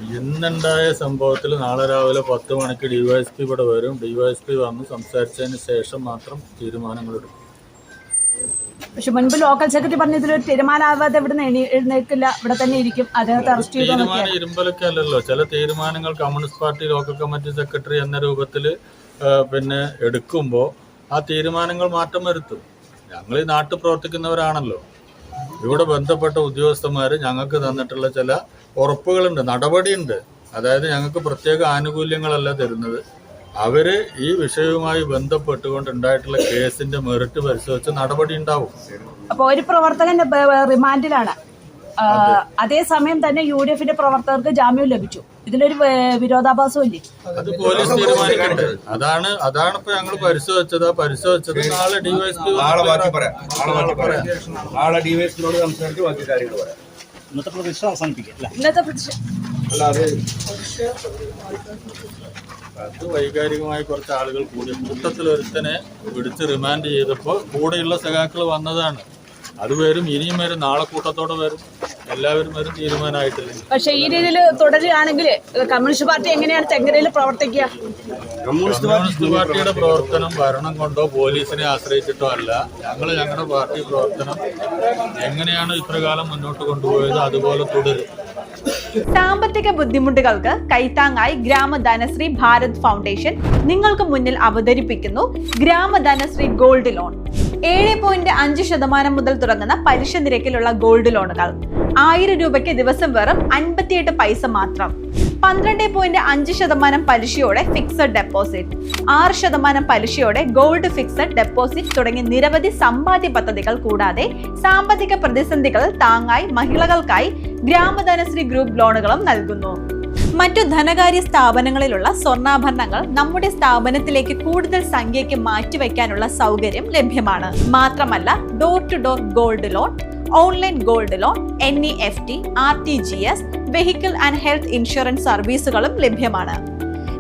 ഇന്നുണ്ടായ സംഭവത്തിൽ നാളെ രാവിലെ 10 മണിക്ക് ഡിവൈഎസ്പി ഇവിടെ വരും. ഡിവൈഎസ്പി വന്ന് സംസാരിച്ചതിന് ശേഷം മാത്രം തീരുമാനങ്ങളെടുക്കും. പക്ഷെ മുൻപ് ലോക്കൽ സെക്രട്ടറി പറഞ്ഞ ഇതിലൊരു തീരുമാനമാവാതെ ഇവിടെ എഴുന്നേൽക്കില്ല, ഇവിടെ തന്നെ ഇരിക്കും, അദ്ദേഹത്തെ അറസ്റ്റ് ചെയ്തു. തീരുമാനം ഇരുമ്പലൊക്കെ അല്ലല്ലോ. ചില തീരുമാനങ്ങൾ communist party local committee secretary എന്ന രൂപത്തിൽ പിന്നെ എടുക്കുമ്പോൾ ആ തീരുമാനങ്ങൾ മാറ്റം വരുത്തും. ഞങ്ങൾ ഈ നാട്ടിൽ പ്രവർത്തിക്കുന്നവരാണല്ലോ. ഇവിടെ ബന്ധപ്പെട്ട ഉദ്യോഗസ്ഥന്മാർ ഞങ്ങൾക്ക് തന്നിട്ടുള്ള ചില ഉറപ്പുകളുണ്ട്, നടപടിയുണ്ട്. അതായത് ഞങ്ങൾക്ക് പ്രത്യേക ആനുകൂല്യങ്ങളല്ല തരുന്നത്. അവർ ഈ വിഷയവുമായി ബന്ധപ്പെട്ടുകൊണ്ടുണ്ടായിട്ടുള്ള കേസിന്റെ മെറിറ്റ് പരിശോധിച്ച് നടപടി ഉണ്ടാവും. അപ്പോൾ ഒരു പ്രവർത്തകൻ റിമാൻഡിലാണ്, അതേസമയം തന്നെ UDF പ്രവർത്തകർക്ക് ജാമ്യം ലഭിച്ചു. ഇതിലൊരു വിരോധാഭാസം ഇല്ലേ? അത് പോലീസ് തീരുമാനിക്കട്ടെ. അതാണ് ഇപ്പൊ ഞങ്ങൾ പരിശോധിച്ചത്. നാളെ ഡിവൈഎസ്പി സംസാരിച്ച് ബാക്കി കാര്യങ്ങൾ പറയാം. ഇന്നത്തെ പ്രതിഷ്ഠ അവസാനിപ്പിക്കാം. അത് വൈകാരികമായി കുറച്ച് ആളുകൾ കൂടി കൂട്ടത്തിൽ ഒരുത്തനെ പിടിച്ച് റിമാൻഡ് ചെയ്തപ്പോൾ കൂടെയുള്ള സഖാക്കൾ വന്നതാണ്. അത് വരും, ഇനിയും വരും, നാളെ കൂട്ടത്തോടെ വരും, എല്ലാവരും വരും, തീരുമാനമായിട്ടില്ല. പക്ഷെ ഈ രീതിയിൽ തുടരുകയാണെങ്കിൽ കമ്മ്യൂണിസ്റ്റ് പാർട്ടി എങ്ങനെയാണ് തെങ്ങരയിൽ പ്രവർത്തിക്കുക? കമ്മ്യൂണിസ്റ്റ് പാർട്ടിയുടെ പ്രവർത്തനം ഭരണം കൊണ്ടോ പോലീസിനെ ആശ്രയിച്ചിട്ടോ അല്ല. ഞങ്ങളുടെ പാർട്ടി പ്രവർത്തനം എങ്ങനെയാണ് ഇത്രകാലം മുന്നോട്ട് കൊണ്ടുപോയത് അതുപോലെ തുടരും. സാമ്പത്തിക ബുദ്ധിമുട്ടുകൾക്ക് കൈത്താങ്ങായി ഗ്രാമധനശ്രീ ഭാരത് ഫൗണ്ടേഷൻ നിങ്ങൾക്ക് മുന്നിൽ അവതരിപ്പിക്കുന്നു ഗ്രാമധനശ്രീ ഗോൾഡ് ലോൺ. 7.5% മുതൽ തുടങ്ങുന്ന പലിശ നിരക്കിലുള്ള ഗോൾഡ് ലോണുകൾ 1000 രൂപയ്ക്ക് ദിവസം വെറും 58 പൈസ മാത്രം. 12.5% പലിശയോടെ ഫിക്സഡ് ഡെപ്പോസിറ്റ്, 6% പലിശയോടെ ഗോൾഡ് ഫിക്സഡ് ഡെപ്പോസിറ്റ് തുടങ്ങി നിരവധി സമ്പാദ്യ പദ്ധതികൾ കൂടാതെ സാമ്പത്തിക പ്രതിസന്ധികൾ താങ്ങായി മഹിളകൾക്കായി ഗ്രാമധനശ്രീ ഗ്രൂപ്പ് ലോണുകളും നൽകുന്നു. മറ്റു ധനകാര്യ സ്ഥാപനങ്ങളിലുള്ള സ്വർണ്ണാഭരണങ്ങൾ നമ്മുടെ സ്ഥാപനത്തിലേക്ക് കൂടുതൽ സംഖ്യയ്ക്ക് മാറ്റിവെക്കാനുള്ള സൗകര്യം ലഭ്യമാണ്. മാത്രമല്ല door to door gold loan, online gold loan, NEFT, RTGS, vehicle and health insurance സർവീസുകളും ലഭ്യമാണ്.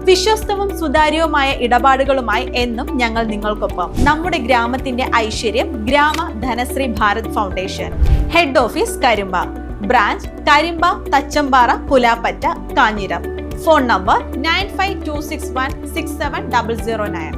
വിശ്വസ്തവും സുതാര്യവുമായ ഇടപാടുകളുമായി എന്നും ഞങ്ങൾ നിങ്ങൾക്കൊപ്പം. നമ്മുടെ ഗ്രാമത്തിന്റെ ഐശ്വര്യം Grama Dhanashree Bharat foundation. Head office Karimba, branch Karimba, Thachampara, Pulappatta, Kanjiram. Phone number 9526167009.